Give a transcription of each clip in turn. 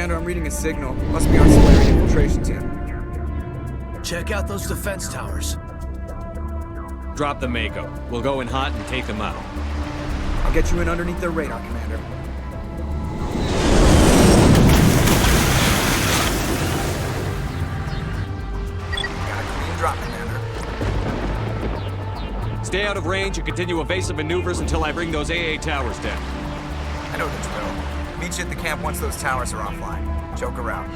Commander, I'm reading a signal. Must be our Solarian infiltration team. Check out those defense towers. Drop the Mako. We'll go in hot and take them out. I'll get you in underneath their radar, Commander. Got a clean drop, Commander. Stay out of range and continue evasive maneuvers until I bring those AA towers down. I know the drill. Meet you at the camp once those towers are offline. Joke around.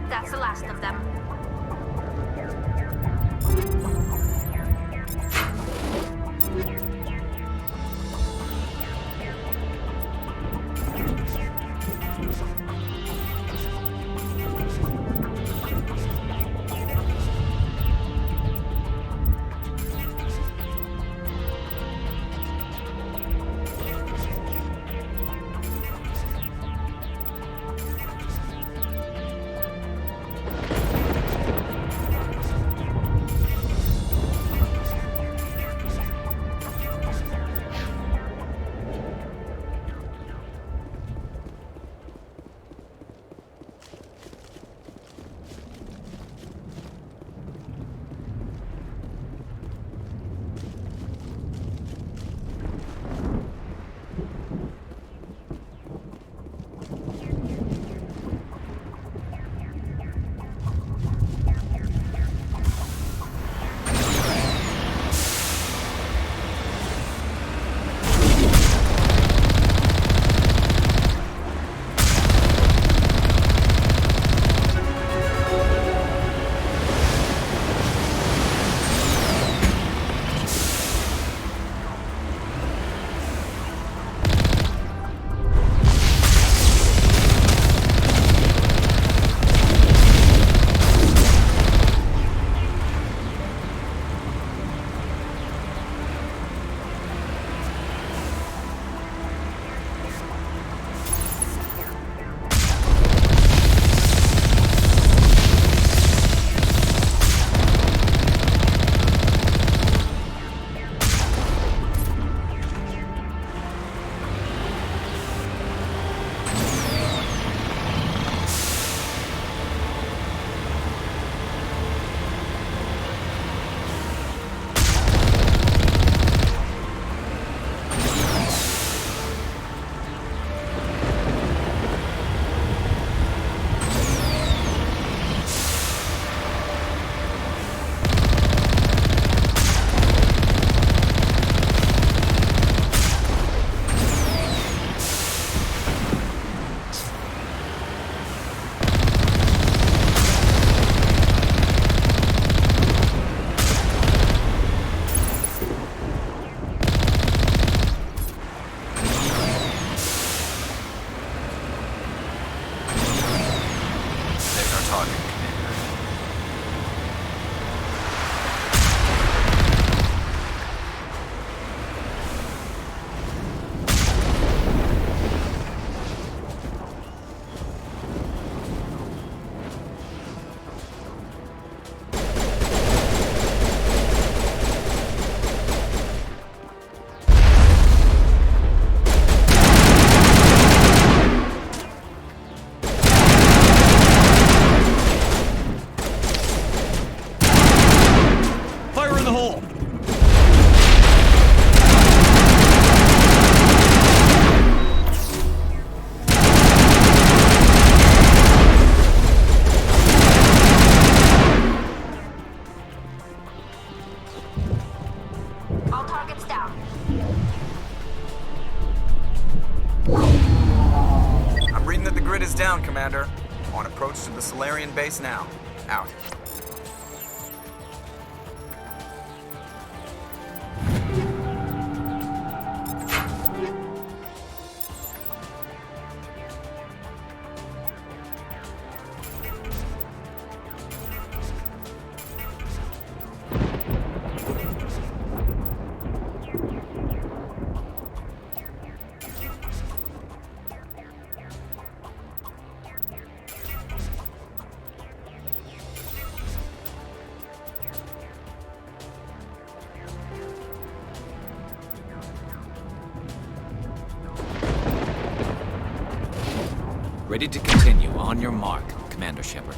That's the last of them. down, Commander. On approach to the Solarian base now. Out. Ready to continue. On your mark, Commander Shepard.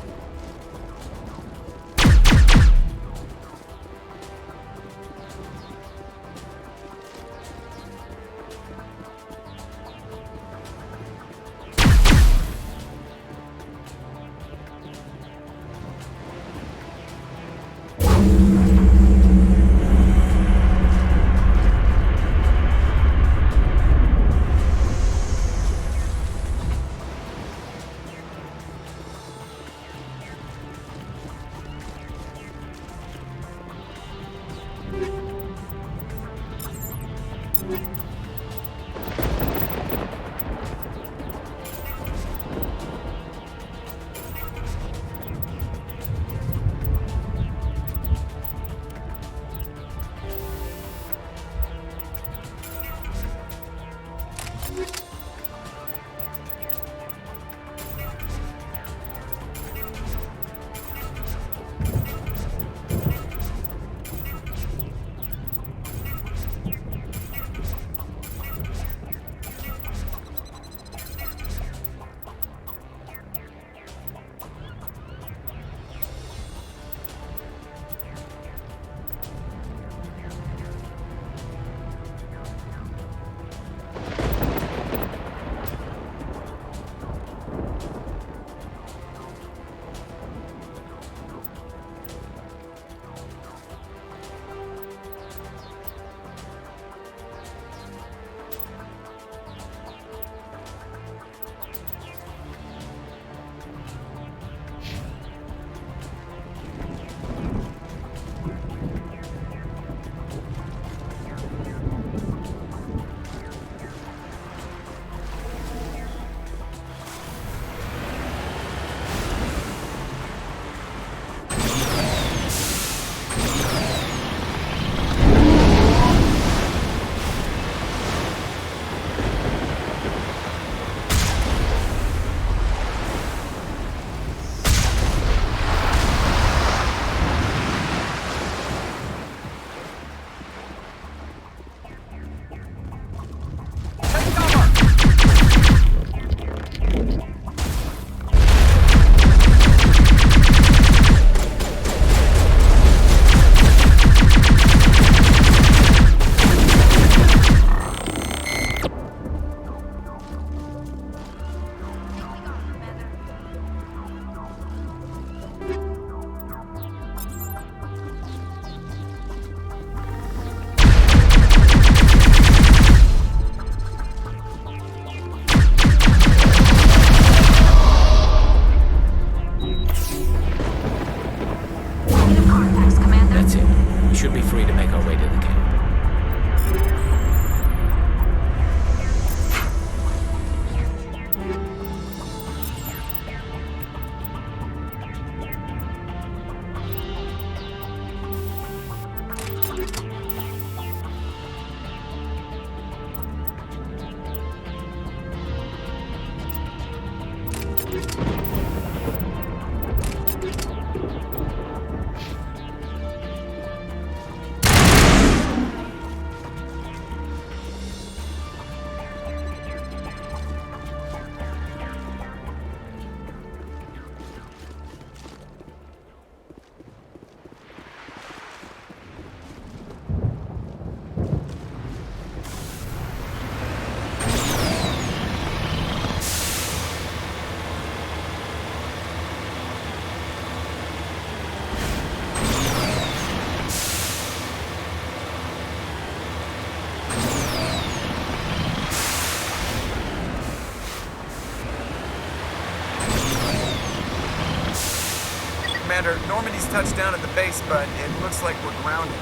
Commander, Normandy's touched down at the base, but it looks like we're grounded.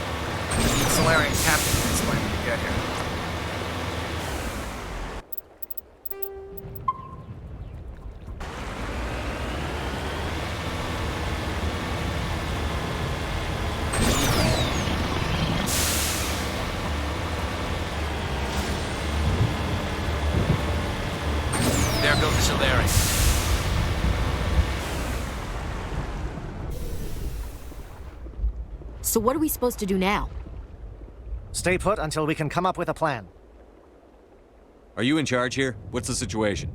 The Solarian captain can explain when we get here. There goes the Solarian. So what are we supposed to do now? Stay put until we can come up with a plan. Are you in charge here? What's the situation?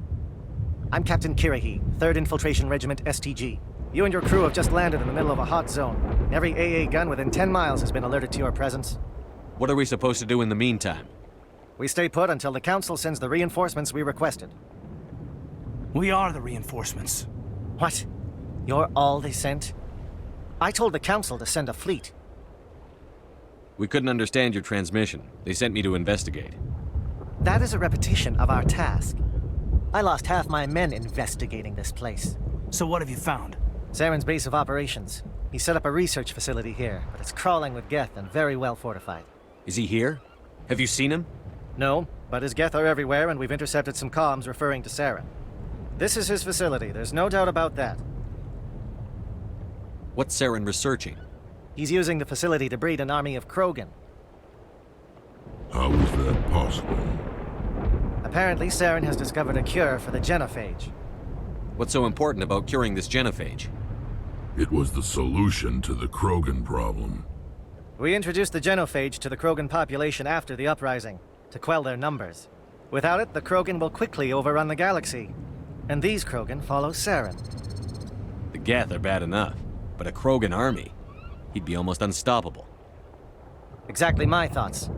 I'm Captain Kirahi, 3rd Infiltration Regiment STG. You and your crew have just landed in the middle of a hot zone. Every AA gun within 10 miles has been alerted to your presence. What are we supposed to do in the meantime? We stay put until the Council sends the reinforcements we requested. We are the reinforcements. What? You're all they sent? I told the Council to send a fleet. We couldn't understand your transmission. They sent me to investigate. That is a repetition of our task. I lost half my men investigating this place. So what have you found? Saren's base of operations. He set up a research facility here, but it's crawling with Geth and very well fortified. Is he here? Have you seen him? No, but his Geth are everywhere and we've intercepted some comms referring to Saren. This is his facility, there's no doubt about that. What's Saren researching? He's using the facility to breed an army of Krogan. How is that possible? Apparently, Saren has discovered a cure for the genophage. What's so important about curing this genophage? It was the solution to the Krogan problem. We introduced the genophage to the Krogan population after the uprising, to quell their numbers. Without it, the Krogan will quickly overrun the galaxy. And these Krogan follow Saren. The Geth are bad enough, but a Krogan army? He'd be almost unstoppable. Exactly my thoughts.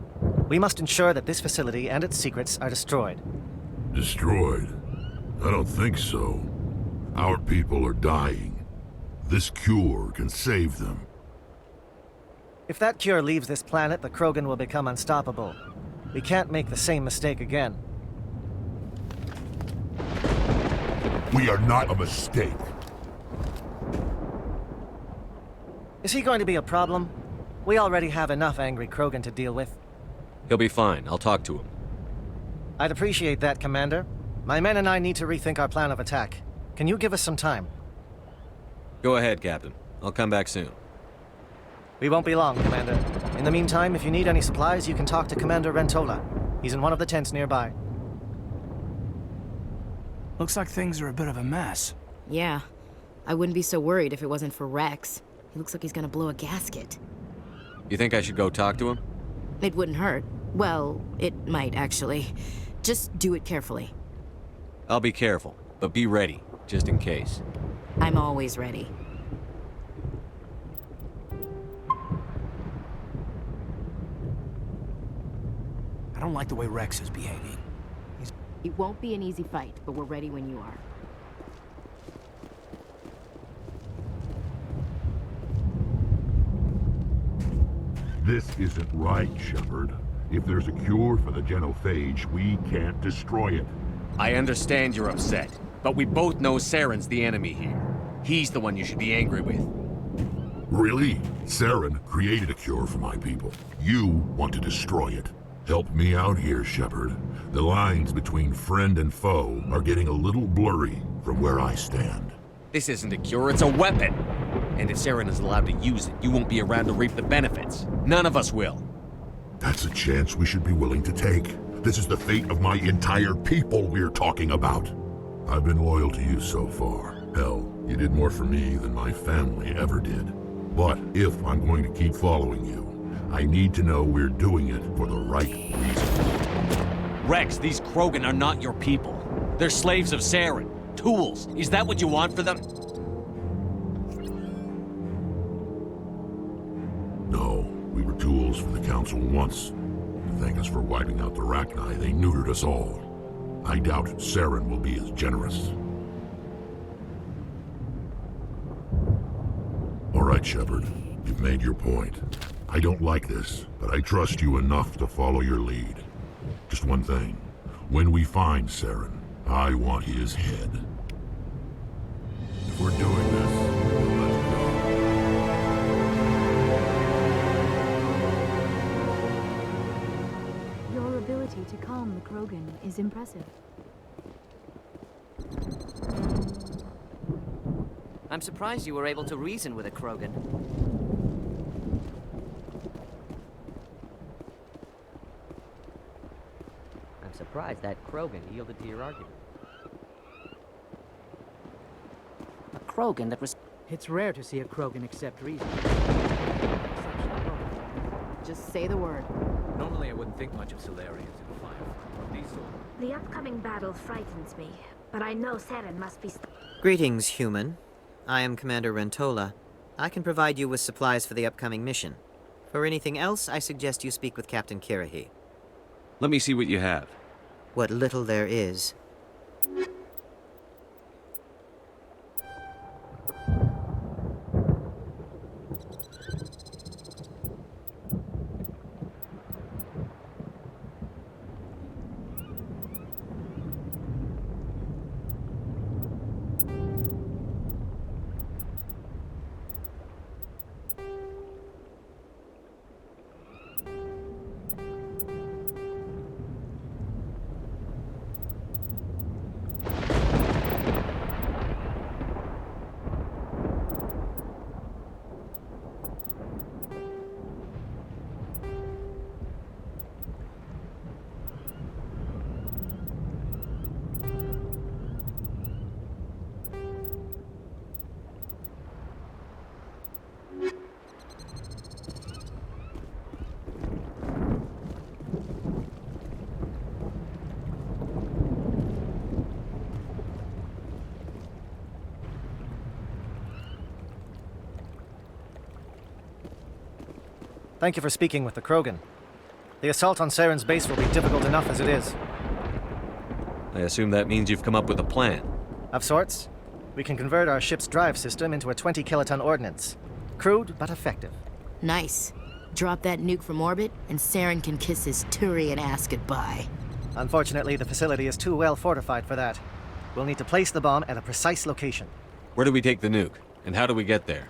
We must ensure that this facility and its secrets are destroyed. Destroyed? I don't think so. Our people are dying. This cure can save them. If that cure leaves this planet, the Krogan will become unstoppable. We can't make the same mistake again. We are not a mistake. Is he going to be a problem? We already have enough angry Krogan to deal with. He'll be fine. I'll talk to him. I'd appreciate that, Commander. My men and I need to rethink our plan of attack. Can you give us some time? Go ahead, Captain. I'll come back soon. We won't be long, Commander. In the meantime, if you need any supplies, you can talk to Commander Rentola. He's in one of the tents nearby. Looks like things are a bit of a mess. Yeah. I wouldn't be so worried if it wasn't for Rex. He looks like he's gonna blow a gasket. You think I should go talk to him? It wouldn't hurt. Well, it might, actually. Just do it carefully. I'll be careful, but be ready, just in case. I'm always ready. I don't like the way Rex is behaving. It won't be an easy fight, but we're ready when you are. This isn't right, Shepard. If there's a cure for the genophage, we can't destroy it. I understand you're upset, but we both know Saren's the enemy here. He's the one you should be angry with. Really? Saren created a cure for my people. You want to destroy it. Help me out here, Shepard. The lines between friend and foe are getting a little blurry from where I stand. This isn't a cure, it's a weapon! And if Saren is allowed to use it, you won't be around to reap the benefits. None of us will. That's a chance we should be willing to take. This is the fate of my entire people we're talking about. I've been loyal to you so far. Hell, you did more for me than my family ever did. But if I'm going to keep following you, I need to know we're doing it for the right reason. Rex, these Krogan are not your people. They're slaves of Saren. Tools. Is that what you want for them? No, we were tools for the Council once. To thank us for wiping out the Rachni, they neutered us all. I doubt Saren will be as generous. All right, Shepard. You've made your point. I don't like this, but I trust you enough to follow your lead. Just one thing. When we find Saren, I want his head. If we're doing this, let's go. ability to calm the Krogan is impressive. I'm surprised you were able to reason with a Krogan. I'm surprised that Krogan yielded to your argument. A Krogan that was... It's rare to see a Krogan accept reason. Just say the word. Normally I wouldn't think much of Solarians in Firefly. These sort. The upcoming battle frightens me, but I know Saren must be... Greetings, human. I am Commander Rentola. I can provide you with supplies for the upcoming mission. For anything else, I suggest you speak with Captain Kirahi. Let me see what you have. What little there is. Thank you for speaking with the Krogan. The assault on Saren's base will be difficult enough as it is. I assume that means you've come up with a plan. Of sorts. We can convert our ship's drive system into a 20-kiloton ordnance. Crude, but effective. Nice. Drop that nuke from orbit, and Saren can kiss his Turian ass goodbye. Unfortunately, the facility is too well fortified for that. We'll need to place the bomb at a precise location. Where do we take the nuke? And how do we get there?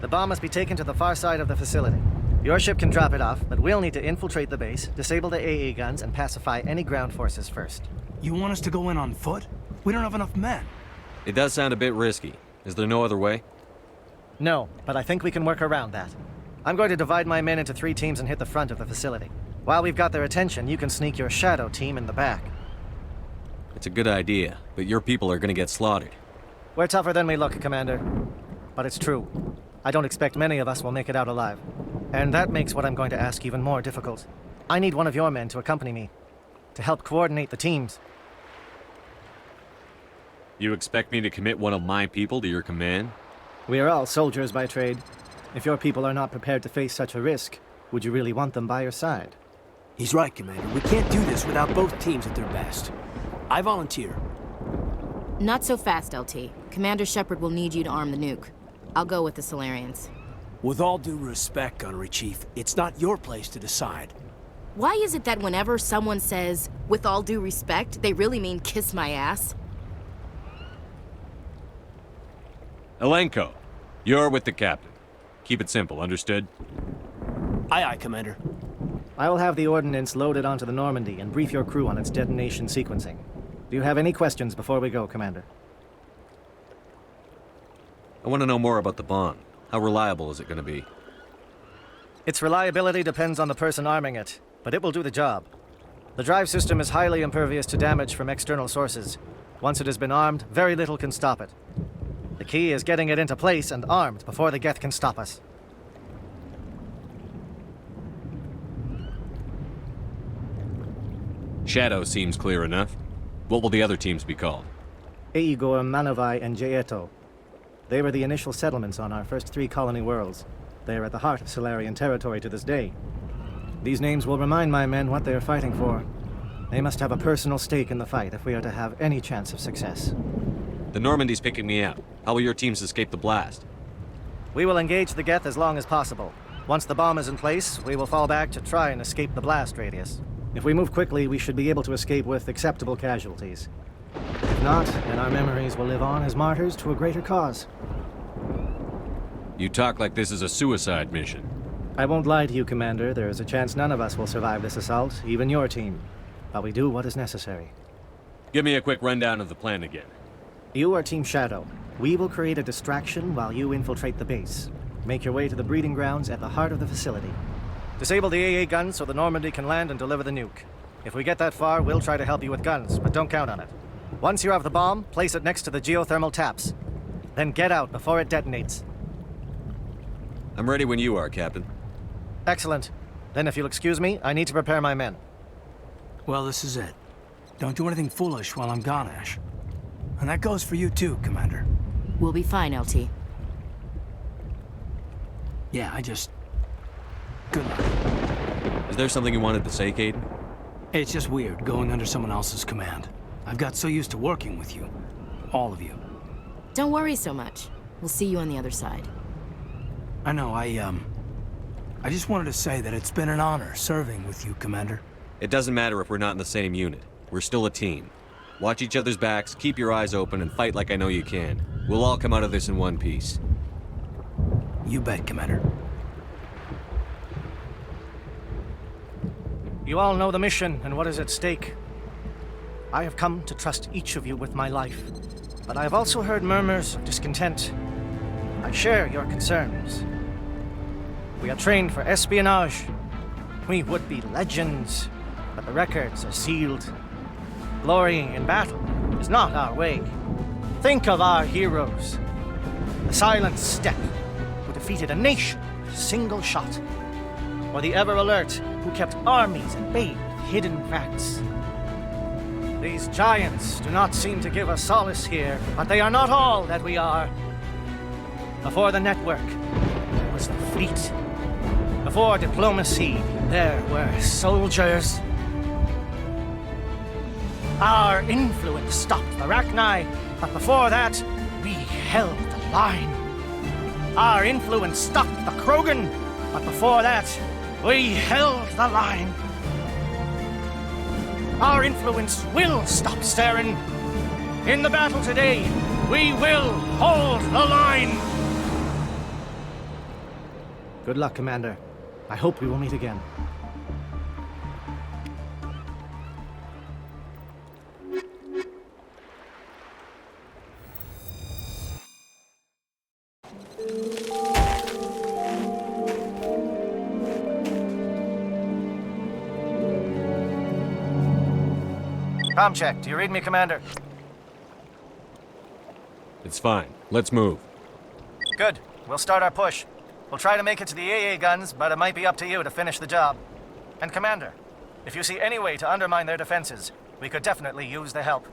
The bomb must be taken to the far side of the facility. Your ship can drop it off, but we'll need to infiltrate the base, disable the AA guns, and pacify any ground forces first. You want us to go in on foot? We don't have enough men. It does sound a bit risky. Is there no other way? No, but I think we can work around that. I'm going to divide my men into 3 teams and hit the front of the facility. While we've got their attention, you can sneak your shadow team in the back. It's a good idea, but your people are gonna get slaughtered. We're tougher than we look, Commander. But it's true. I don't expect many of us will make it out alive. And that makes what I'm going to ask even more difficult. I need one of your men to accompany me, to help coordinate the teams. You expect me to commit one of my people to your command? We are all soldiers by trade. If your people are not prepared to face such a risk, would you really want them by your side? He's right, Commander. We can't do this without both teams at their best. I volunteer. Not so fast, LT. Commander Shepard will need you to arm the nuke. I'll go with the Solarians. With all due respect, Gunnery Chief, it's not your place to decide. Why is it that whenever someone says, with all due respect, they really mean kiss my ass? Elenko, you're with the captain. Keep it simple, understood? Aye, aye, Commander. I will have the ordnance loaded onto the Normandy and brief your crew on its detonation sequencing. Do you have any questions before we go, Commander? I want to know more about the bomb. How reliable is it going to be? Its reliability depends on the person arming it, but it will do the job. The drive system is highly impervious to damage from external sources. Once it has been armed, very little can stop it. The key is getting it into place and armed before the Geth can stop us. Shadow seems clear enough. What will the other teams be called? Eigor, Manavai, and Jaeto. They were the initial settlements on our first 3 colony worlds. They are at the heart of Solarian territory to this day. These names will remind my men what they are fighting for. They must have a personal stake in the fight if we are to have any chance of success. The Normandy's picking me up. How will your teams escape the blast? We will engage the Geth as long as possible. Once the bomb is in place, we will fall back to try and escape the blast radius. If we move quickly, we should be able to escape with acceptable casualties. If not, then our memories will live on as martyrs to a greater cause. You talk like this is a suicide mission. I won't lie to you, Commander. There is a chance none of us will survive this assault, even your team. while we do what is necessary. Give me a quick rundown of the plan again. You are Team Shadow. We will create a distraction while you infiltrate the base. Make your way to the breeding grounds at the heart of the facility. Disable the AA guns so the Normandy can land and deliver the nuke. If we get that far, we'll try to help you with guns, but don't count on it. Once you have the bomb, place it next to the geothermal taps. Then get out before it detonates. I'm ready when you are, Captain. Excellent. Then if you'll excuse me, I need to prepare my men. Well, this is it. Don't do anything foolish while I'm gone, Ash. And that goes for you too, Commander. We'll be fine, LT. Yeah, good luck. Is there something you wanted to say, Caden? It's just weird going under someone else's command. I've got so used to working with you. All of you. Don't worry so much. We'll see you on the other side. I know, I just wanted to say that it's been an honor serving with you, Commander. It doesn't matter if we're not in the same unit. We're still a team. Watch each other's backs, keep your eyes open, and fight like I know you can. We'll all come out of this in one piece. You bet, Commander. You all know the mission and what is at stake. I have come to trust each of you with my life, but I have also heard murmurs of discontent. I share your concerns. We are trained for espionage. We would be legends, but the records are sealed. Glory in battle is not our way. Think of our heroes. The Silent Step, who defeated a nation with a single shot. Or the Ever Alert, who kept armies at bay with hidden facts. These giants do not seem to give us solace here, but they are not all that we are. Before the network, there was the fleet. Before diplomacy, there were soldiers. Our influence stopped the Rachni, but before that, we held the line. Our influence stopped the Krogan, but before that, we held the line. Our influence will stop Saren. In the battle today, we will hold the line. Good luck, Commander. I hope we will meet again. Comm check. Do you read me, Commander? It's fine. Let's move. Good. We'll start our push. We'll try to make it to the AA guns, but it might be up to you to finish the job. And Commander, if you see any way to undermine their defenses, we could definitely use the help.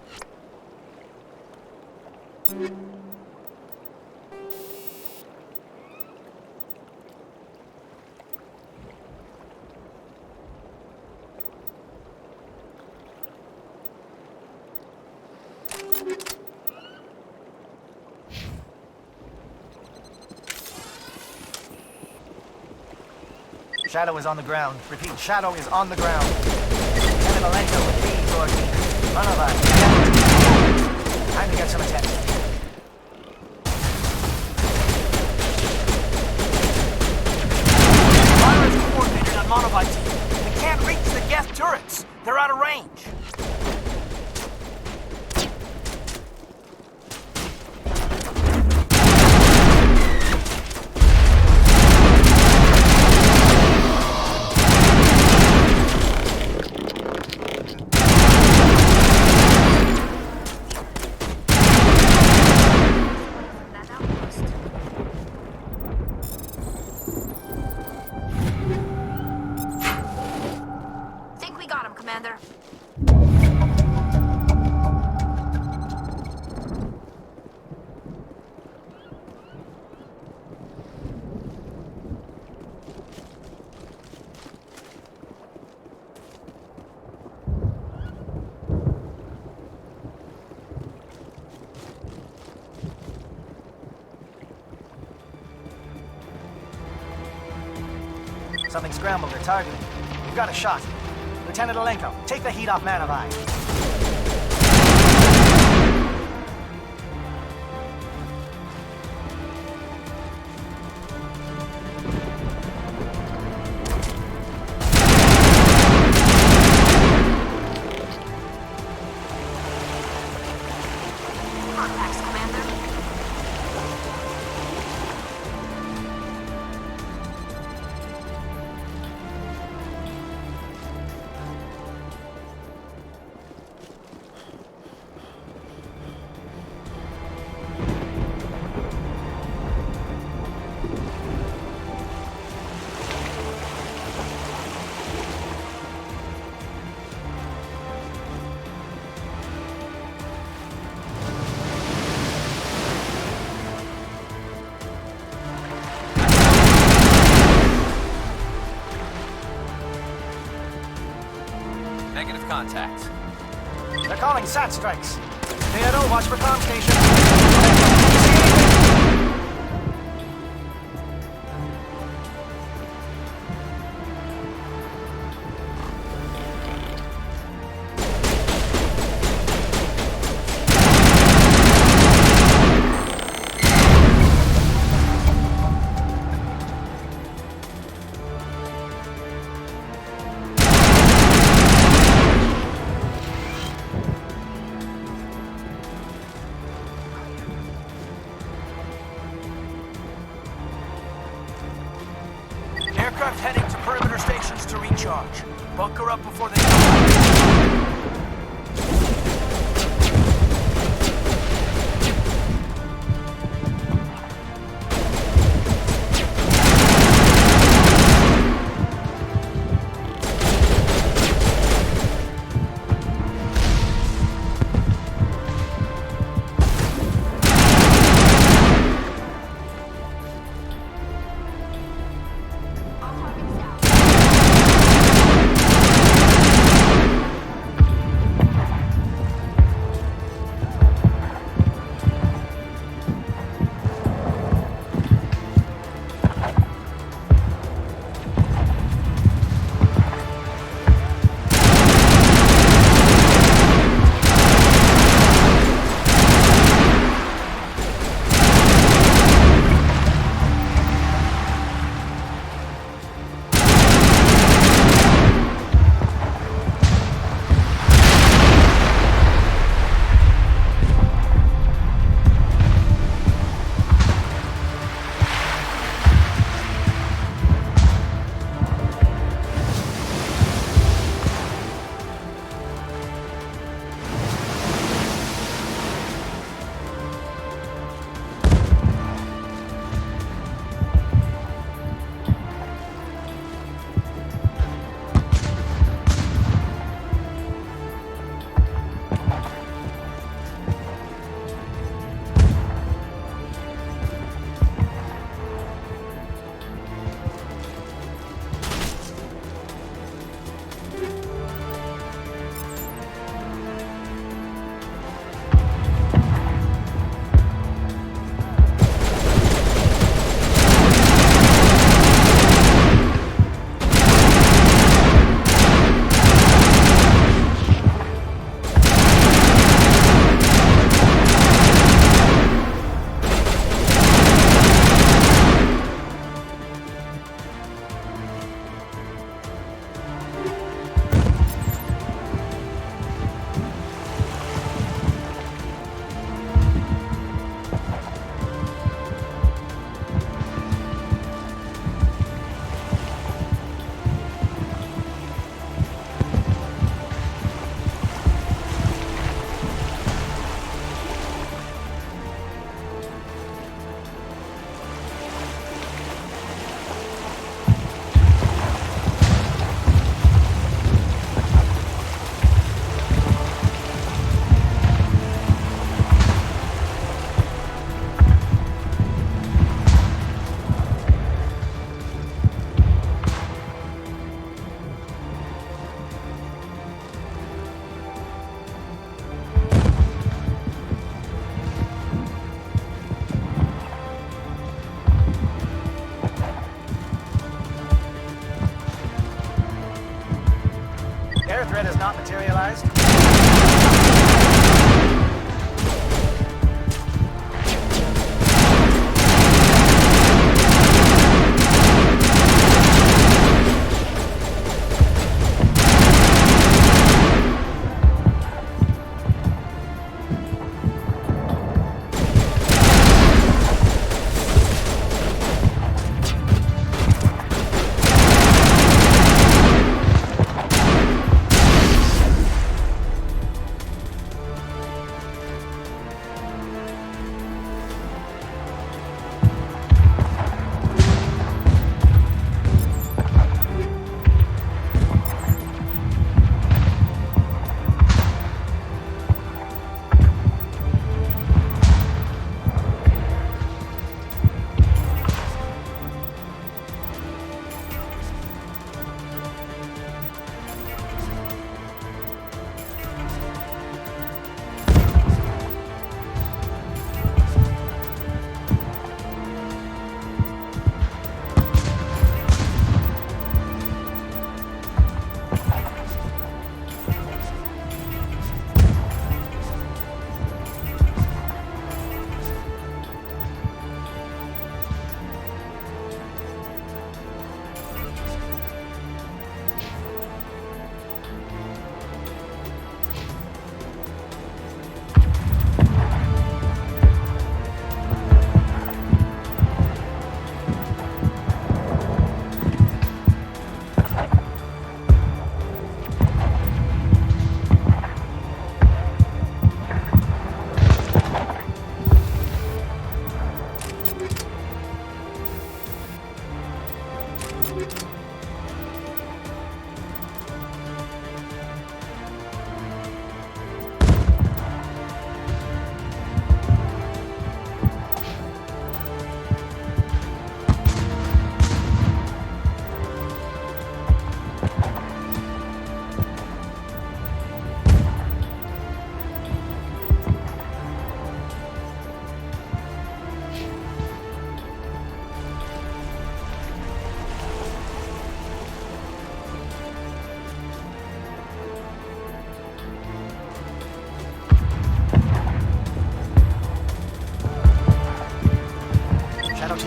Shadow is on the ground. Repeat, Shadow is on the ground. Lieutenant Alenko with me, toward me. None of us. Time to get some attention. Fire is coordinated on Monovite. We can't reach the gas turrets. They're out of range. Something scrambled their targeting. We've got a shot. Lieutenant Alenko, take the heat off Manovi. contacts, Commander. Negative contact. They're calling SAT strikes. Theodore, watch for comm station. Aircraft heading to perimeter stations to recharge. Bunker up before they come.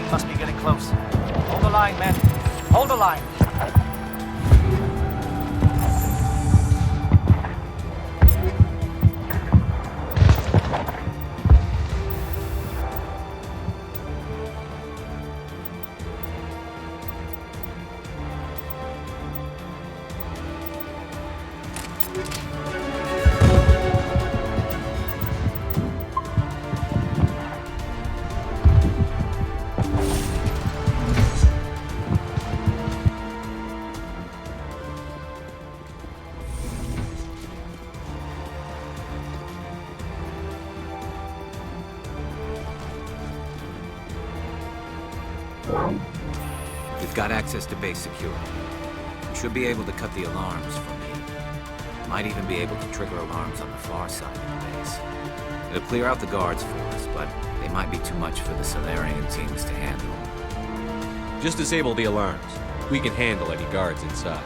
Must be getting close. Hold the line, men. Hold the line. We've got access to base security. We should be able to cut the alarms from here. Might even be able to trigger alarms on the far side of the base. It'll clear out the guards for us, but they might be too much for the Solarian teams to handle. Just disable the alarms. We can handle any guards inside.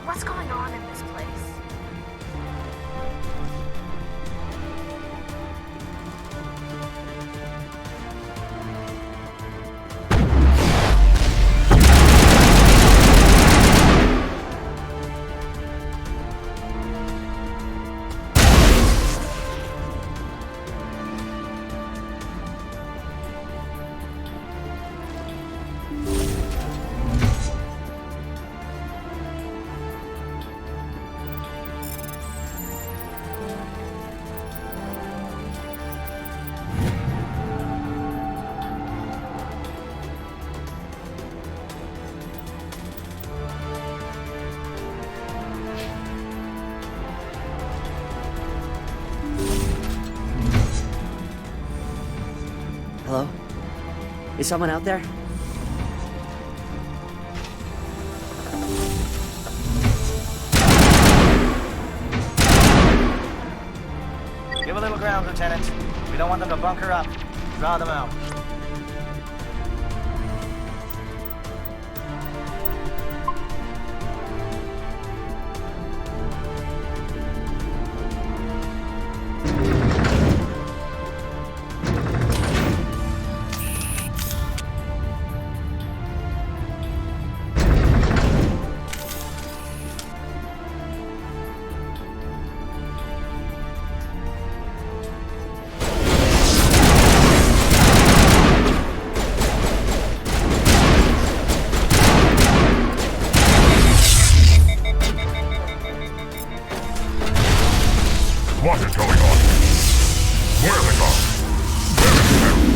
What's going on in this place? Hello? Is someone out there? Give a little ground, Lieutenant. We don't want them to bunker up. Draw them out. What is going on? Where are they gone? Where is Shepard?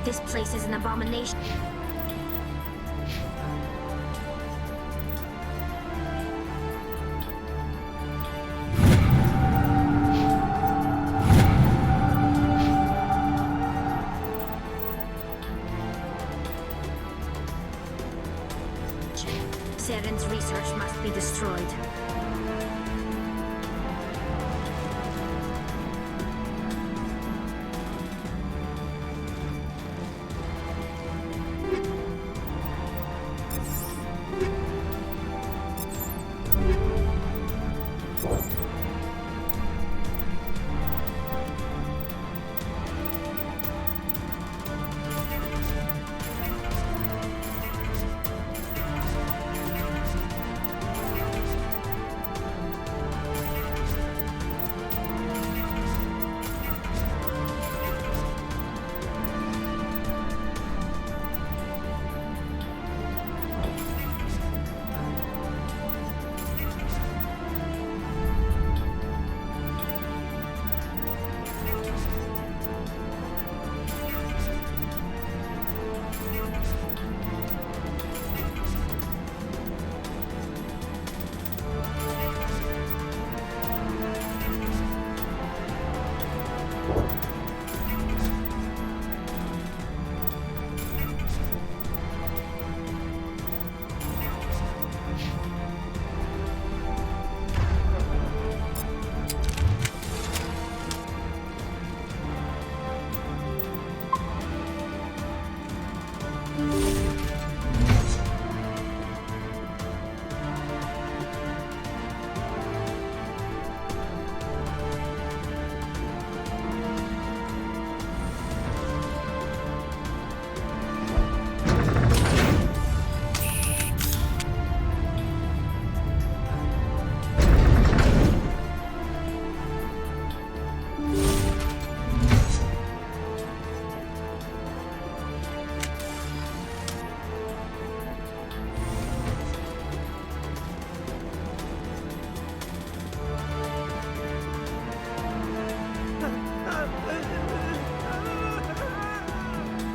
This place is an abomination. Saren's research must be destroyed.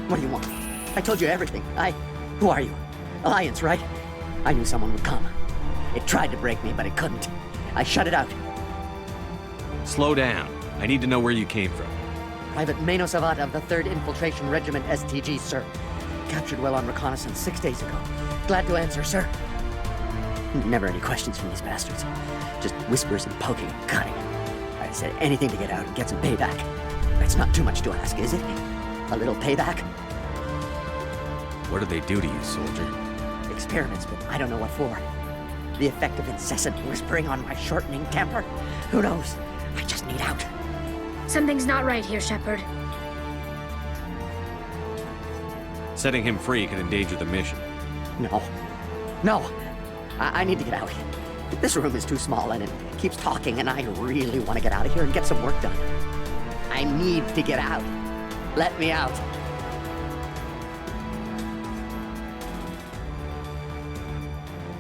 What do you want? I told you everything. Who are you? Alliance, right? I knew someone would come. It tried to break me, but it couldn't. I shut it out. Slow down. I need to know where you came from. Private Mano Savat of the 3rd Infiltration Regiment STG, sir. Captured well on reconnaissance 6 days ago. Glad to answer, sir. Never any questions from these bastards. Just whispers and poking and cutting. I said anything to get out and get some payback. That's not too much to ask, is it? A little payback? What did they do to you, soldier? Experiments, but I don't know what for. The effect of incessant whispering on my shortening temper? Who knows? I just need out. Something's not right here, Shepard. Setting him free can endanger the mission. No. No! I need to get out. This room is too small and it keeps talking, and I really want to get out of here and get some work done. I need to get out. Let me out.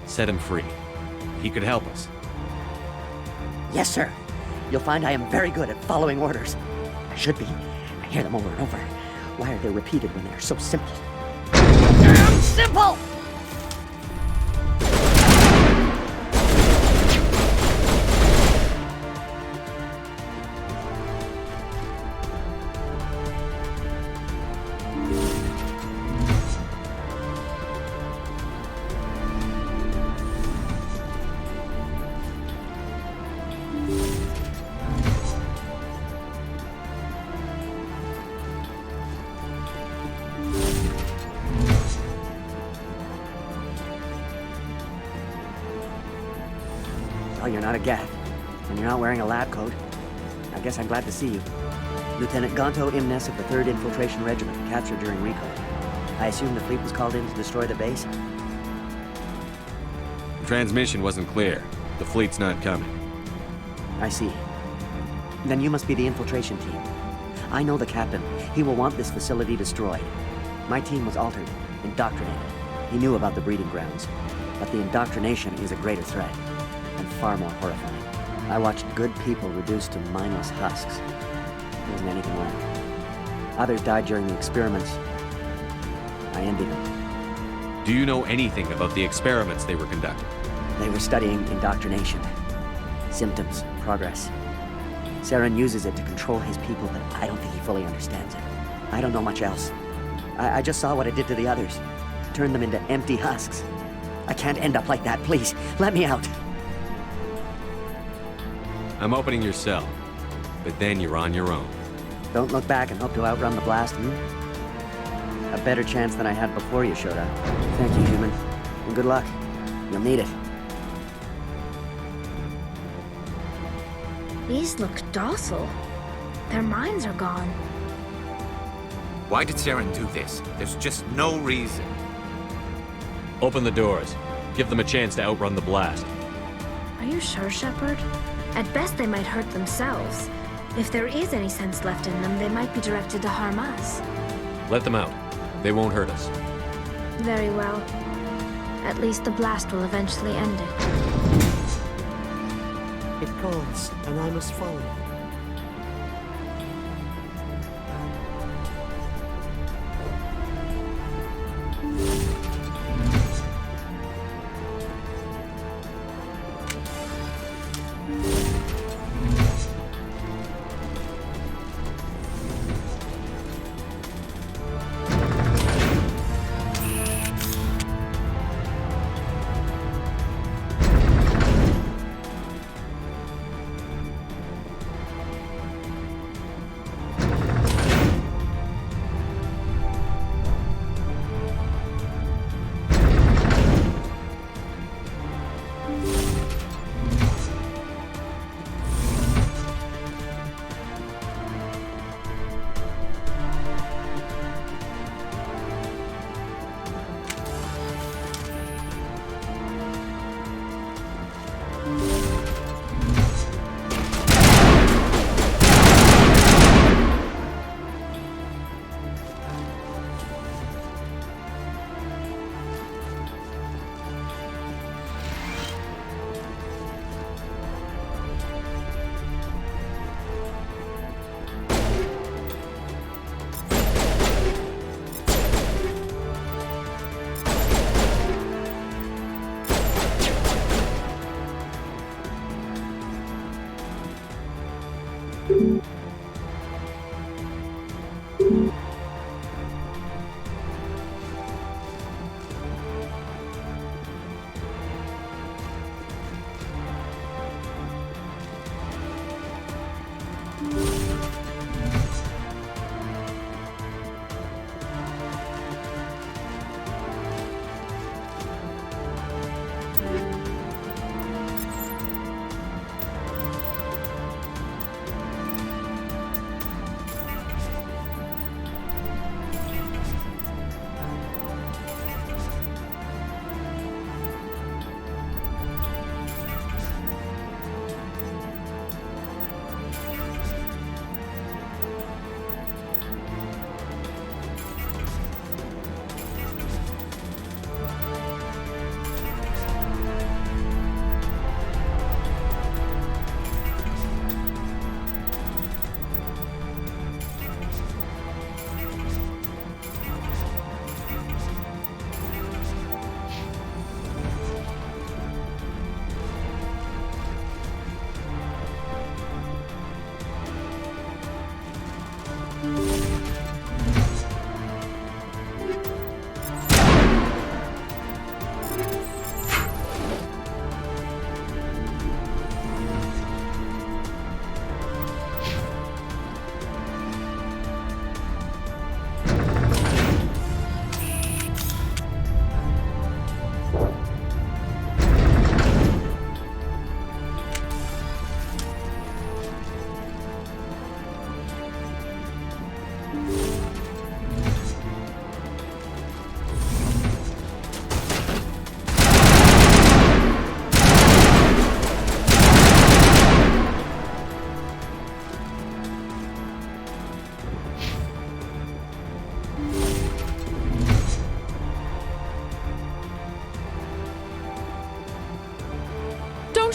Set him free. He could help us. Yes, sir. You'll find I am very good at following orders. I should be. I hear them over and over. Why are they repeated when they're so simple? Damn simple! Oh, you're not a Gath, and you're not wearing a lab coat. I guess I'm glad to see you. Lieutenant Gonto Imnes of the 3rd Infiltration Regiment, captured during recon. I assume the fleet was called in to destroy the base? The transmission wasn't clear. The fleet's not coming. I see. Then you must be the infiltration team. I know the captain. He will want this facility destroyed. My team was altered, indoctrinated. He knew about the breeding grounds. But the indoctrination is a greater threat, and far more horrifying. I watched good people reduced to mindless husks. There wasn't anything left. Others died during the experiments. I ended them. Do you know anything about the experiments they were conducting? They were studying indoctrination. Symptoms, progress. Saren uses it to control his people, but I don't think he fully understands it. I don't know much else. I just saw what it did to the others. Turned them into empty husks. I can't end up like that, please. Let me out. I'm opening your cell, but then you're on your own. Don't look back and hope to outrun the blast, A better chance than I had before you showed up. Thank you, human. And good luck. You'll need it. These look docile. Their minds are gone. Why did Saren do this? There's just no reason. Open the doors. Give them a chance to outrun the blast. Are you sure, Shepard? At best, they might hurt themselves. If there is any sense left in them, they might be directed to harm us. Let them out. They won't hurt us. Very well. At least the blast will eventually end it. It calls, and I must follow.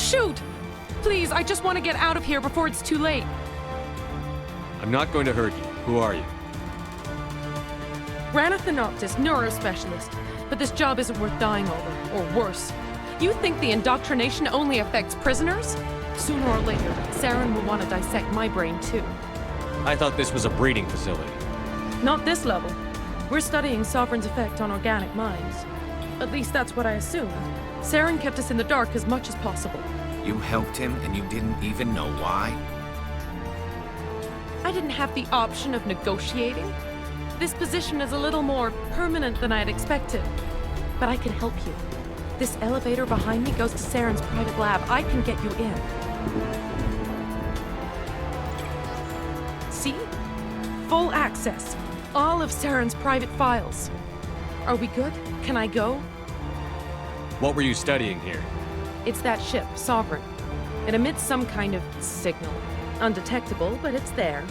shoot! Please, I just want to get out of here before it's too late. I'm not going to hurt you. Who are you? Ranathanoptis, neurospecialist. But this job isn't worth dying over, or worse. You think the indoctrination only affects prisoners? Sooner or later, Saren will want to dissect my brain too. I thought this was a breeding facility. Not this level. We're studying Sovereign's effect on organic minds. At least that's what I assumed. Saren kept us in the dark as much as possible. You helped him and you didn't even know why? I didn't have the option of negotiating. This position is a little more permanent than I had expected. But I can help you. This elevator behind me goes to Saren's private lab. I can get you in. See? Full access. All of Saren's private files. Are we good? Can I go? What were you studying here? It's that ship, Sovereign. It emits some kind of signal. Undetectable, but it's there.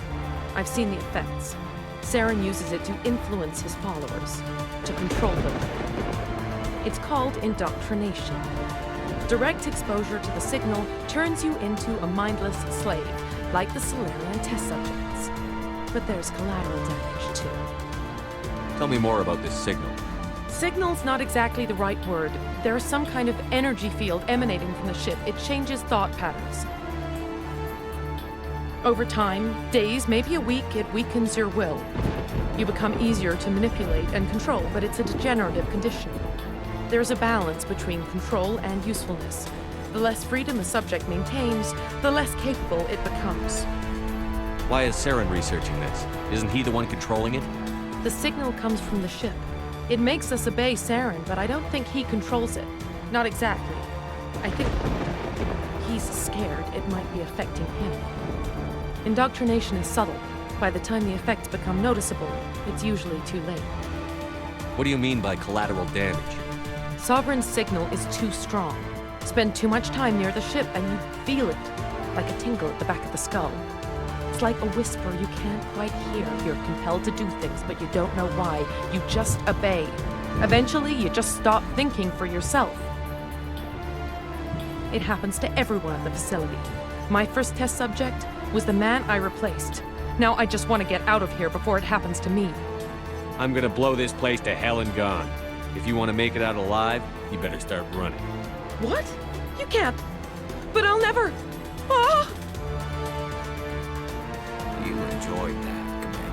I've seen the effects. Saren uses it to influence his followers, to control them. It's called indoctrination. Direct exposure to the signal turns you into a mindless slave, like the Solarian test subjects. But there's collateral damage, too. Tell me more about this signal. Signal's not exactly the right word. There's some kind of energy field emanating from the ship. It changes thought patterns. Over time, days, maybe a week, it weakens your will. You become easier to manipulate and control, but it's a degenerative condition. There's a balance between control and usefulness. The less freedom a subject maintains, the less capable it becomes. Why is Saren researching this? Isn't he the one controlling it? The signal comes from the ship. It makes us obey Saren, but I don't think he controls it. Not exactly. I think he's scared it might be affecting him. Indoctrination is subtle. By the time the effects become noticeable, it's usually too late. What do you mean by collateral damage? Sovereign's signal is too strong. Spend too much time near the ship and you feel it, like a tingle at the back of the skull. It's like a whisper you can't quite hear. You're compelled to do things, but you don't know why. You just obey. Eventually, you just stop thinking for yourself. It happens to everyone at the facility. My first test subject was the man I replaced. Now I just want to get out of here before it happens to me. I'm gonna blow this place to hell and gone. If you want to make it out alive, you better start running. What? You can't. But I'll never. Ah! You enjoyed that, Commander.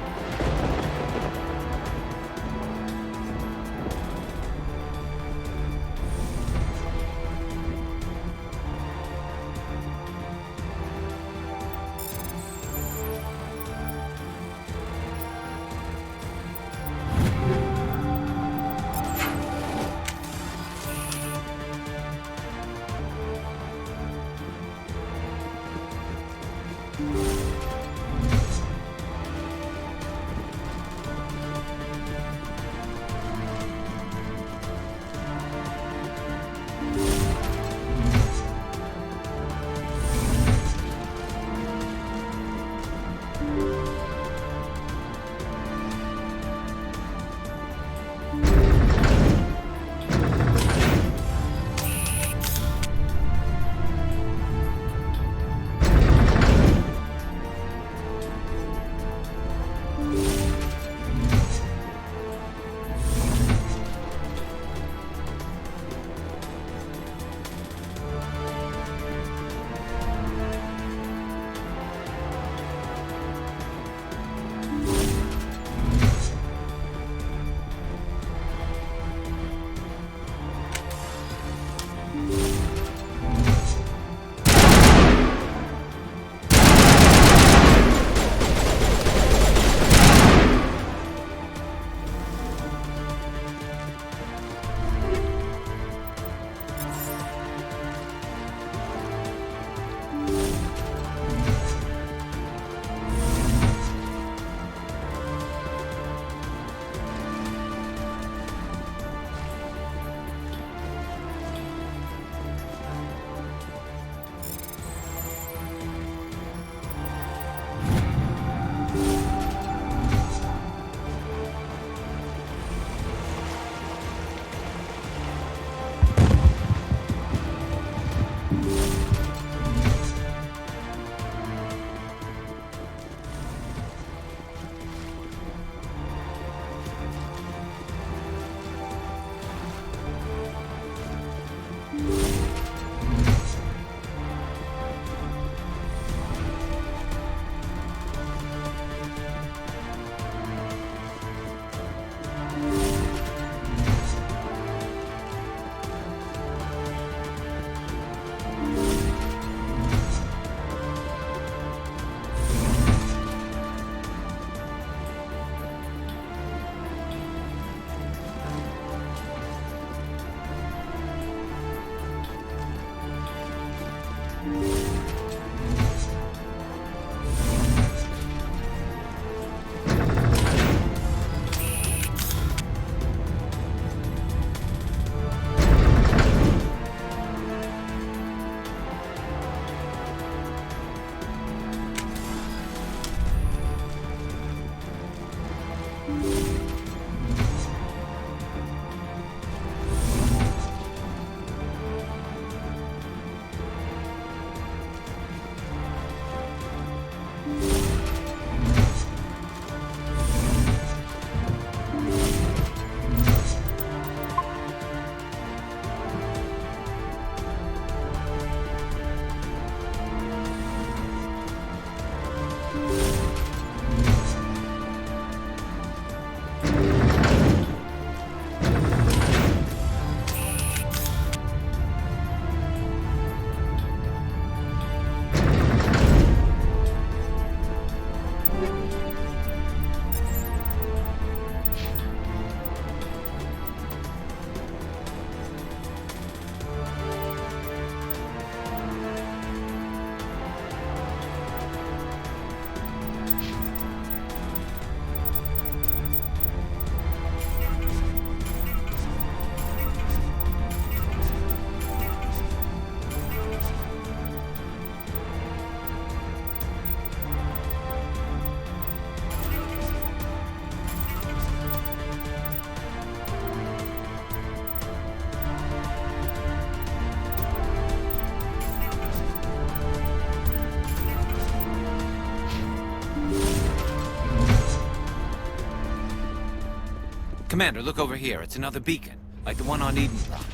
Commander, look over here. It's another beacon, like the one on Eden Rock.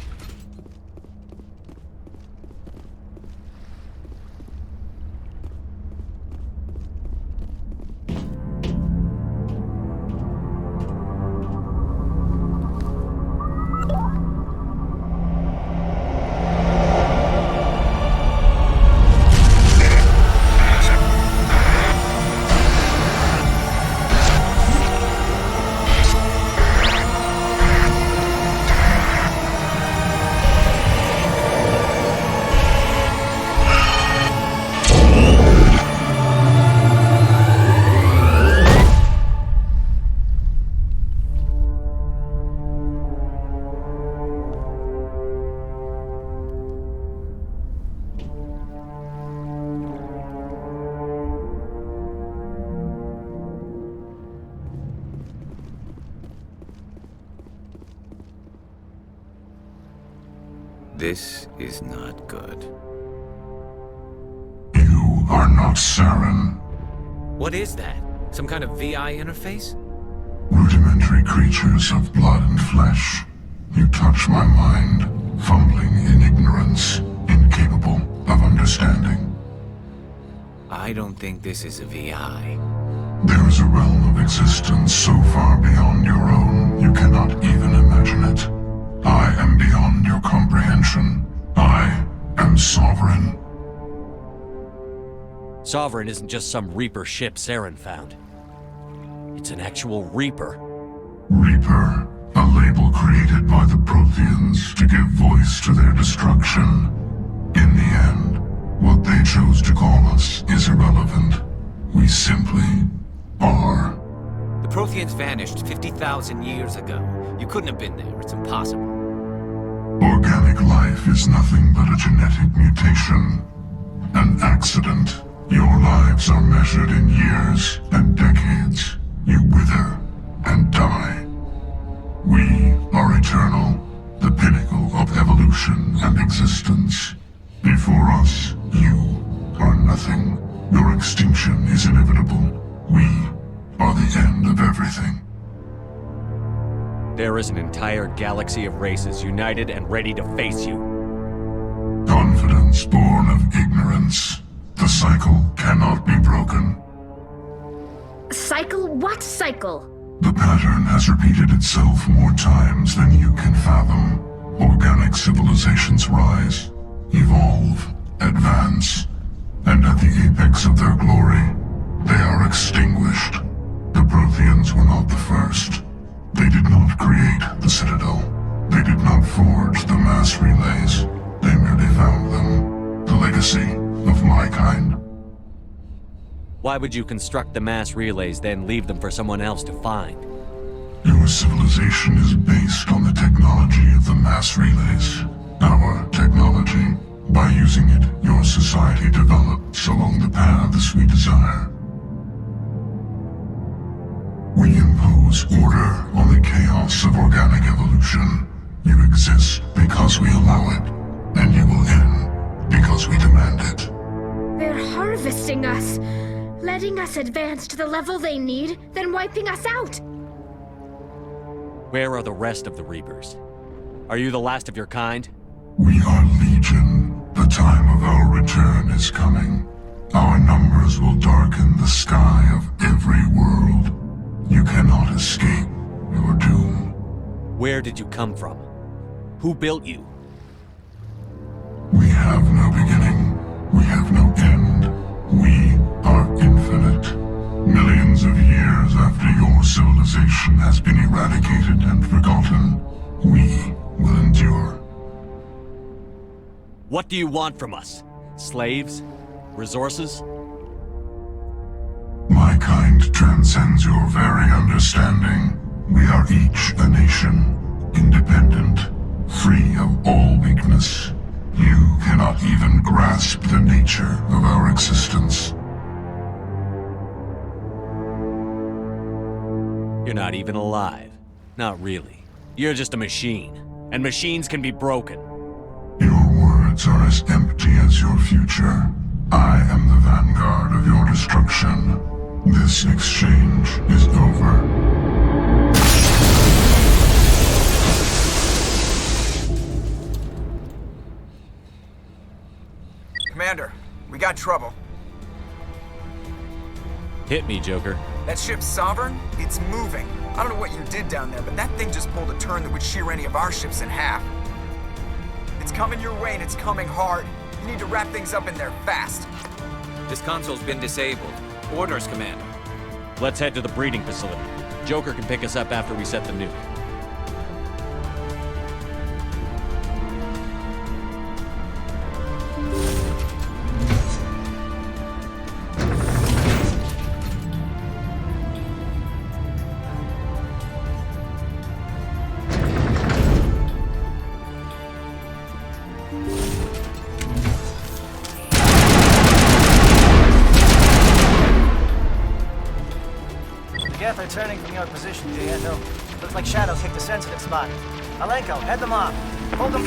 This is not good. You are not Saren. What is that? Some kind of VI interface? Rudimentary creatures of blood and flesh. You touch my mind, fumbling in ignorance, incapable of understanding. I don't think this is a VI. There is a realm of existence so far beyond your own, you cannot even imagine it. I am beyond your comprehension. I am Sovereign. Sovereign isn't just some Reaper ship Saren found. It's an actual Reaper. Reaper, a label created by the Protheans to give voice to their destruction. In the end, what they chose to call us is irrelevant. We simply are. The Protheans vanished 50,000 years ago. You couldn't have been there. It's impossible. Organic life is nothing but a genetic mutation. An accident. Your lives are measured in years and decades. You wither and die. We are eternal, the pinnacle of evolution and existence. Before us, you are nothing. Your extinction is inevitable. We are the end of everything. There is an entire galaxy of races united and ready to face you. Confidence born of ignorance. The cycle cannot be broken. Cycle? What cycle? The pattern has repeated itself more times than you can fathom. Organic civilizations rise, evolve, advance, and at the apex of their glory, they are extinguished. The Protheans were not the first. They did not create the Citadel. They did not forge the mass relays. They merely found them. The legacy of my kind. Why would you construct the mass relays, then leave them for someone else to find? Your civilization is based on the technology of the mass relays. Our technology. By using it, your society develops along the paths we desire. We impose order on the chaos of organic evolution. You exist because we allow it, and you will end because we demand it. They're harvesting us, letting us advance to the level they need, then wiping us out. Where are the rest of the Reapers? Are you the last of your kind? We are Legion. The time of our return is coming. Our numbers will darken the sky of every world. You cannot escape your doom. Where did you come from? Who built you? We have no beginning. We have no end. We are infinite. Millions of years after your civilization has been eradicated and forgotten, we will endure. What do you want from us? Slaves? Resources? My kind transcends your very understanding. We are each a nation, independent, free of all weakness. You cannot even grasp the nature of our existence. You're not even alive. Not really. You're just a machine. And machines can be broken. Your words are as empty as your future. I am the vanguard of your destruction. This exchange is over. got trouble. Hit me, Joker. That ship's Sovereign? It's moving. I don't know what you did down there, but that thing just pulled a turn that would shear any of our ships in half. It's coming your way, and it's coming hard. You need to wrap things up in there fast. This console's been disabled. Orders, Commander. Let's head to the breeding facility. Joker can pick us up after we set the nuke. They're turning from your position, Diego. Looks like Shadow kicked a sensitive spot. Alenko, head them off. Hold them.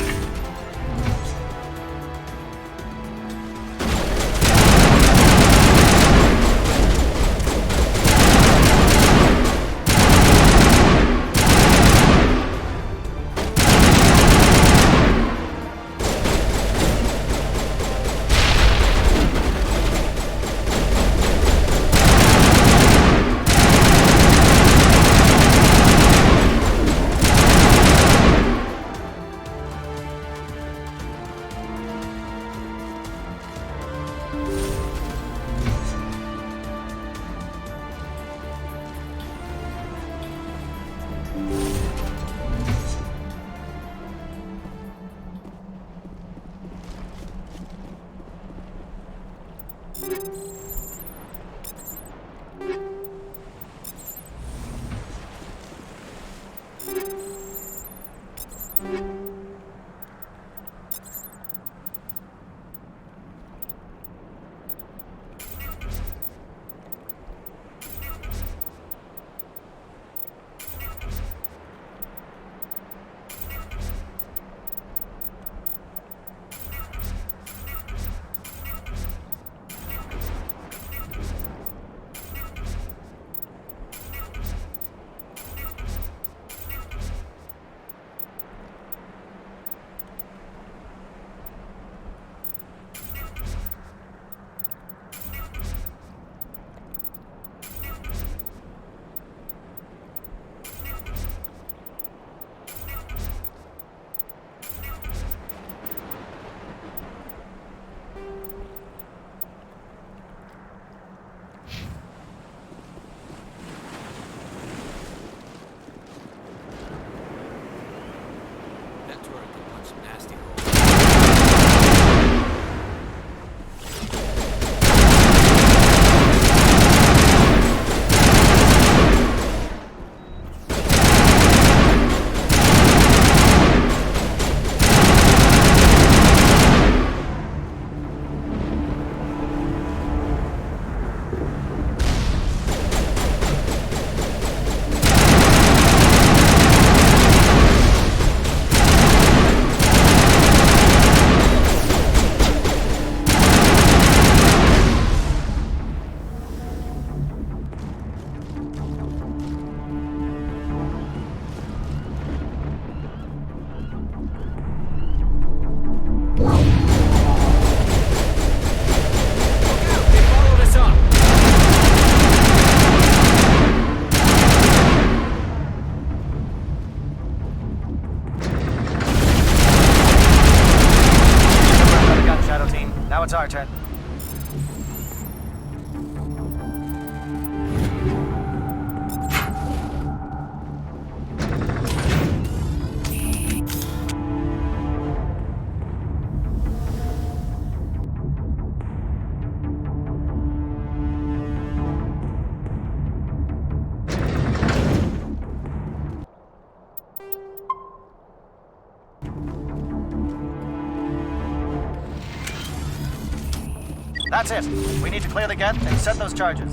It's our turn. That's it. We need to clear the gate and set those charges.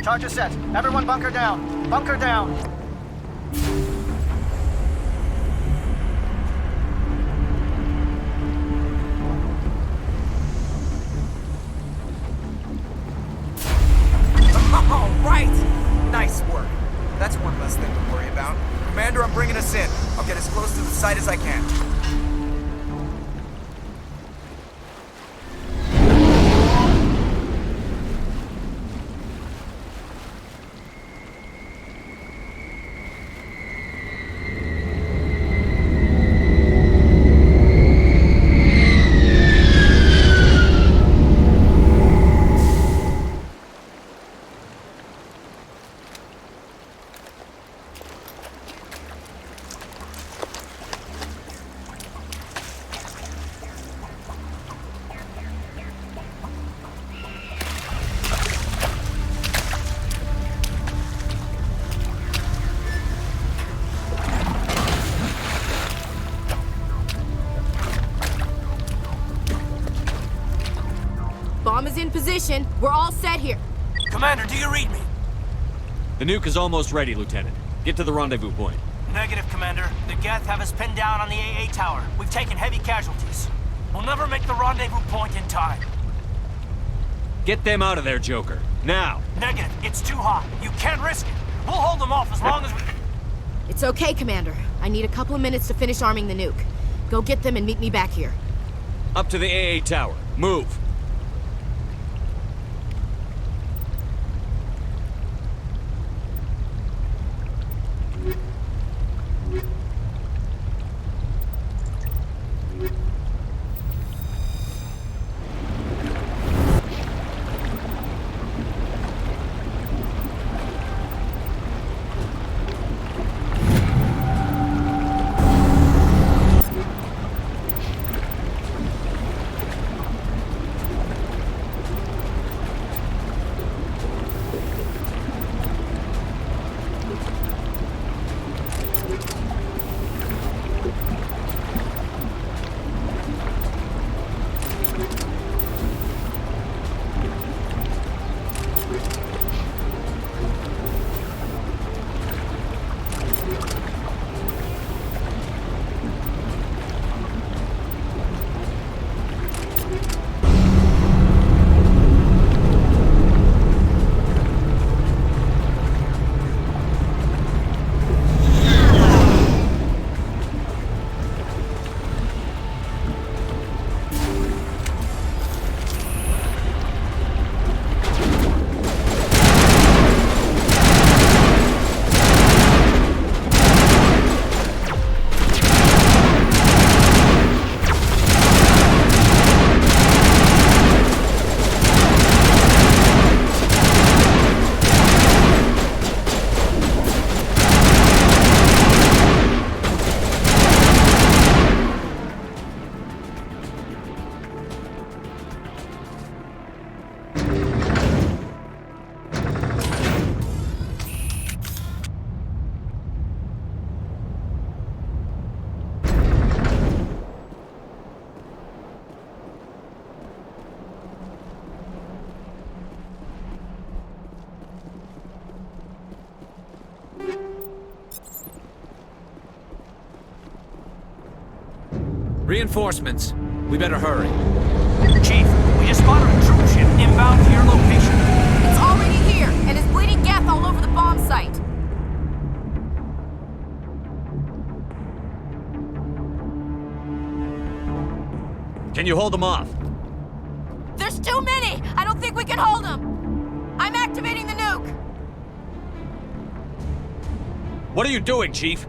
Charges set. Everyone bunker down. Bunker down. All right! Nice work. That's one less thing to worry about. Commander, I'm bringing us in. I'll get as close to the site as I can. Bomb is in position. We're all set here. Commander, do you read me? The nuke is almost ready, Lieutenant. Get to the rendezvous point. Negative, Commander. The Geth have us pinned down on the AA tower. We've taken heavy casualties. We'll never make the rendezvous point in time. Get them out of there, Joker. Now! Negative. It's too hot. You can't risk it. We'll hold them off as long as we... It's okay, Commander. I need a couple of minutes to finish arming the nuke. Go get them and meet me back here. Up to the AA tower. Move! Reinforcements. We better hurry. Chief, we just spotted a troop ship inbound to your location. It's already here, and is bleeding Geth all over the bomb site. Can you hold them off? There's too many! I don't think we can hold them! I'm activating the nuke! What are you doing, Chief?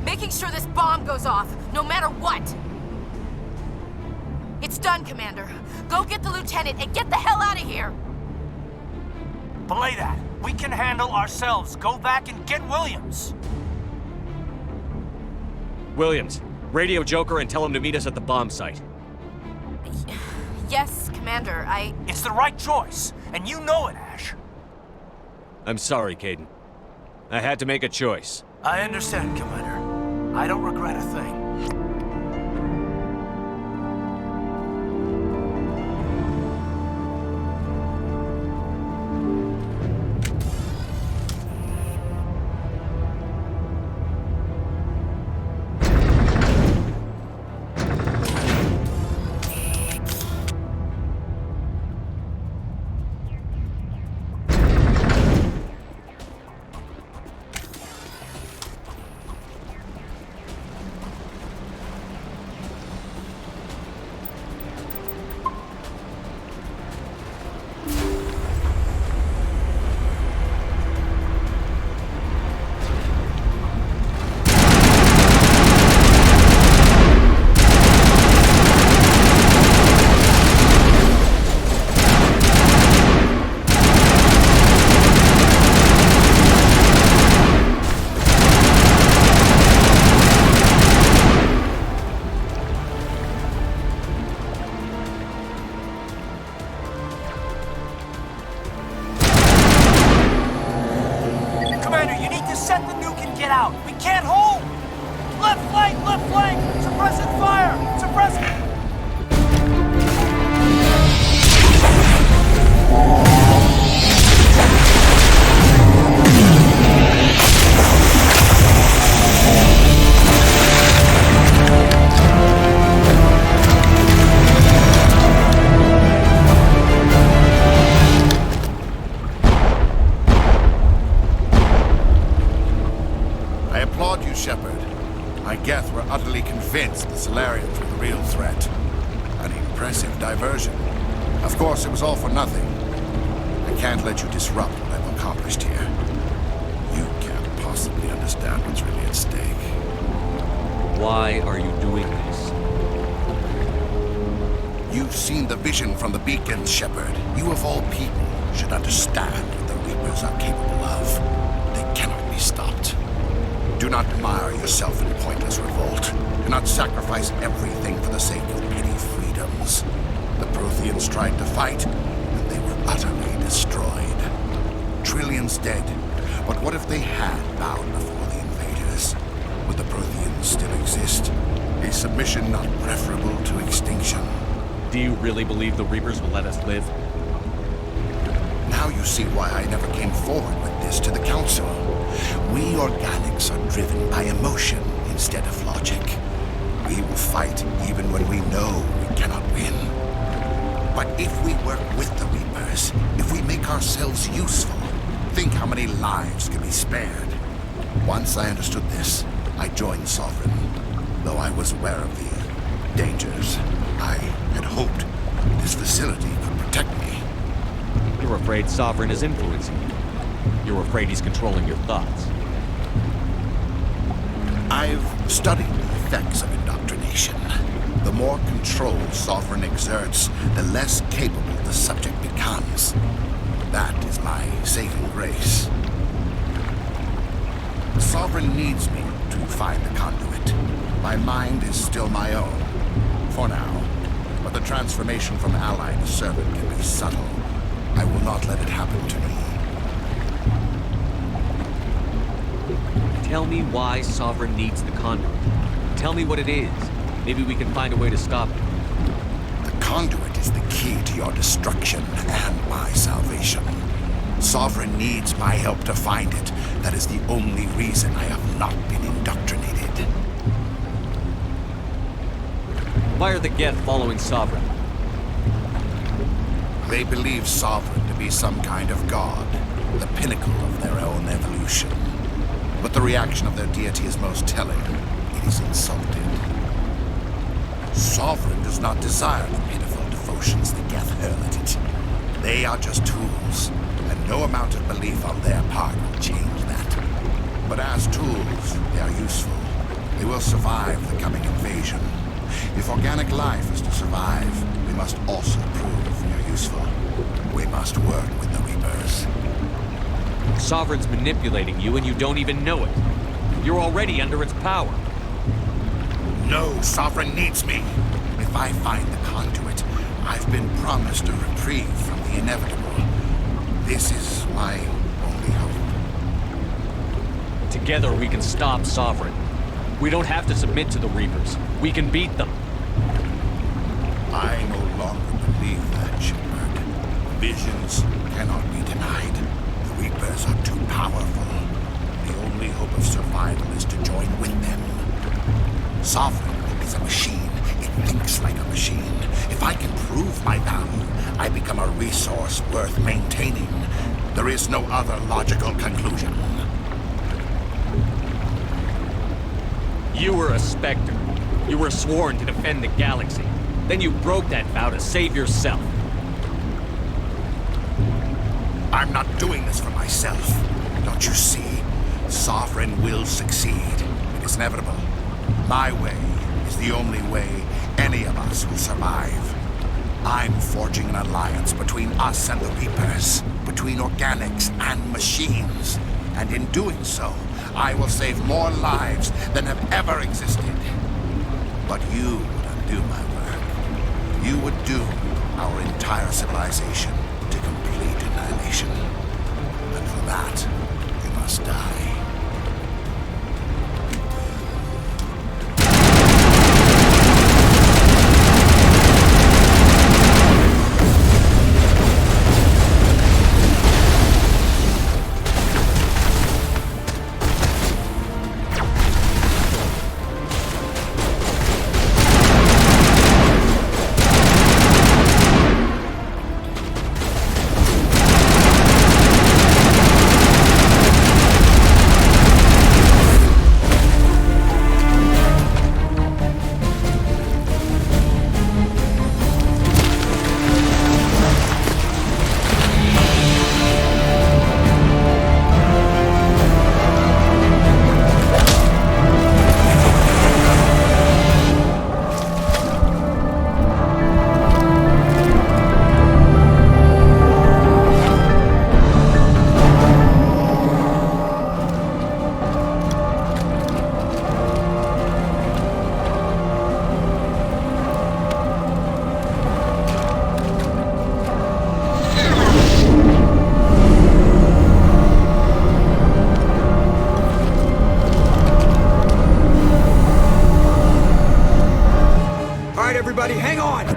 Making sure this bomb goes off, no matter what! It's done, Commander. Go get the lieutenant and get the hell out of here! Belay that. We can handle ourselves. Go back and get Williams. Williams, radio Joker and tell him to meet us at the bomb site. Yes, Commander, It's the right choice, and you know it, Ash. I'm sorry, Caden. I had to make a choice. I understand, Commander. I don't regret a thing. flank! Suppressing fire! Suppressing... I applaud you, Shepard. My Geth were utterly convinced the Solarians were the real threat. An impressive diversion. Of course, it was all for nothing. I can't let you disrupt what I've accomplished here. You can't possibly understand what's really at stake. Why are you doing this? You've seen the vision from the beacons, Shepard. You of all people should understand what the Reapers are capable of. They cannot be stopped. Do not mire yourself in pointless revolt. Do not sacrifice everything for the sake of petty freedoms. The Protheans tried to fight, and they were utterly destroyed. Trillions dead. But what if they had bowed before the invaders? Would the Protheans still exist? A submission not preferable to extinction? Do you really believe the Reapers will let us live? Now you see why I never came forward with this to the Council. We organics are driven by emotion instead of logic. We will fight even when we know we cannot win. But if we work with the Reapers, if we make ourselves useful, think how many lives can be spared. Once I understood this, I joined Sovereign. Though I was aware of the dangers, I had hoped this facility could protect me. You're afraid Sovereign is influencing you. You're afraid he's controlling your thoughts. I've studied the effects of indoctrination. The more control Sovereign exerts, the less capable the subject becomes. That is my saving grace. Sovereign needs me to find the conduit. My mind is still my own, for now. But the transformation from ally to servant can be subtle. I will not let it happen to me. Tell me why Sovereign needs the conduit. Tell me what it is. Maybe we can find a way to stop it. The conduit is the key to your destruction and my salvation. Sovereign needs my help to find it. That is the only reason I have not been indoctrinated. Why are the Geth following Sovereign? They believe Sovereign to be some kind of god, the pinnacle of their own evolution. But the reaction of their deity is most telling. It is insulted. Sovereign does not desire the pitiful devotions the Geth hurl at it. They are just tools, and no amount of belief on their part will change that. But as tools, they are useful. They will survive the coming invasion. If organic life is to survive, we must also prove we are useful. We must work with the Reapers. Sovereign's manipulating you and you don't even know it. You're already under its power. No, Sovereign needs me. If I find the conduit, I've been promised a reprieve from the inevitable. This is my only hope. Together we can stop Sovereign. We don't have to submit to the Reapers. We can beat them. I no longer believe that, Shepard. Visions cannot be denied. The Reapers are too powerful. The only hope of survival is to join with them. Sovereign is a machine. It thinks like a machine. If I can prove my value, I become a resource worth maintaining. There is no other logical conclusion. You were a Spectre. You were sworn to defend the galaxy. Then you broke that vow to save yourself. I'm not doing this for myself. Don't you see? Sovereign will succeed. It is inevitable. My way is the only way any of us will survive. I'm forging an alliance between us and the Reapers, between organics and machines. And in doing so, I will save more lives than have ever existed. But you would undo my work. You would doom our entire civilization to complete annihilation. And for that, we must die. everybody, hang on!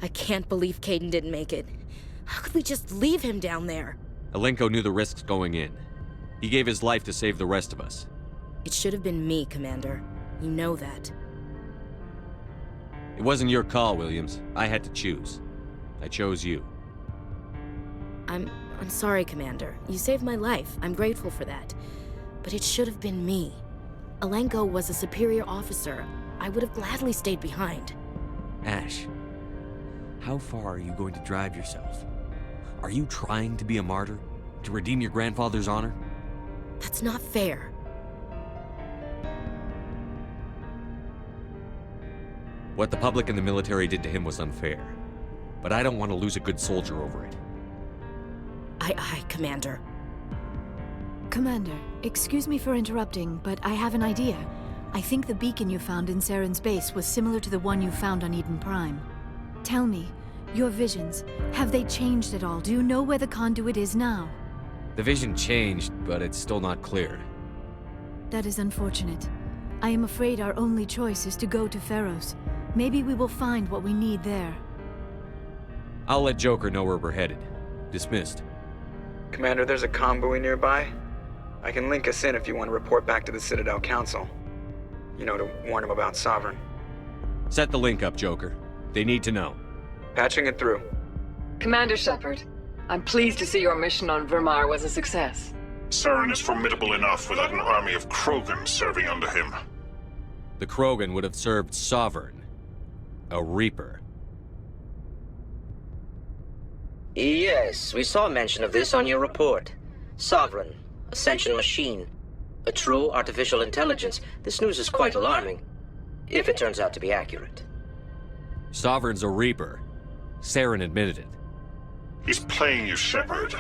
I can't believe Caden didn't make it. How could we just leave him down there? Alenko knew the risks going in. He gave his life to save the rest of us. It should have been me, Commander. You know that. It wasn't your call, Williams. I had to choose. I chose you. I'm sorry, Commander. You saved my life. I'm grateful for that. But it should have been me. Alenko was a superior officer. I would have gladly stayed behind. Ash, how far are you going to drive yourself? Are you trying to be a martyr? To redeem your grandfather's honor? That's not fair. What the public and the military did to him was unfair. But I don't want to lose a good soldier over it. Aye, Commander. Commander, excuse me for interrupting, but I have an idea. I think the beacon you found in Saren's base was similar to the one you found on Eden Prime. Tell me, your visions, have they changed at all? Do you know where the conduit is now? The vision changed, but it's still not clear. That is unfortunate. I am afraid our only choice is to go to Pharos. Maybe we will find what we need there. I'll let Joker know where we're headed. Dismissed. Commander, there's a convoy nearby. I can link us in if you want to report back to the Citadel Council. You know, to warn them about Sovereign. Set the link up, Joker. They need to know. Patching it through. Commander Shepard, I'm pleased to see your mission on VIRMIRE was a success. Saren is formidable enough without an army of Krogan serving under him. The Krogan would have served Sovereign. A Reaper. Yes, we saw mention of this on your report. Sovereign, Ascension machine. A true artificial intelligence. This news is quite alarming, if it turns out to be accurate. Sovereign's a Reaper. Saren admitted it. He's playing you, Shepard.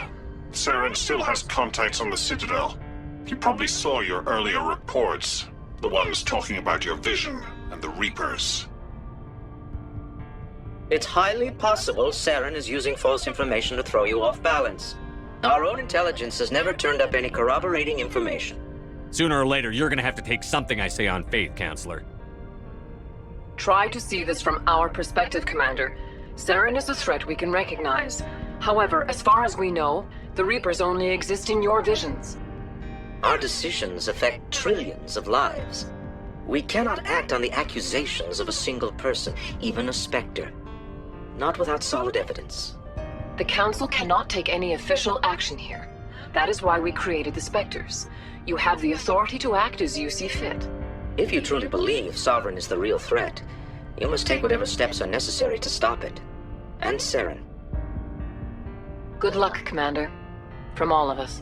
Saren still has contacts on the Citadel. He probably saw your earlier reports. The ones talking about your vision and the Reapers. It's highly possible Saren is using false information to throw you off balance. Our own intelligence has never turned up any corroborating information. Sooner or later, you're gonna have to take something I say on faith, Counselor. Try to see this from our perspective, Commander. Saren is a threat we can recognize. However, as far as we know, the Reapers only exist in your visions. Our decisions affect trillions of lives. We cannot act on the accusations of a single person, even a Spectre. Not without solid evidence. The Council cannot take any official action here. That is why we created the Spectres. You have the authority to act as you see fit. If you truly believe Sovereign is the real threat, you must take whatever steps are necessary to stop it. And Saren. Good luck, Commander. From all of us.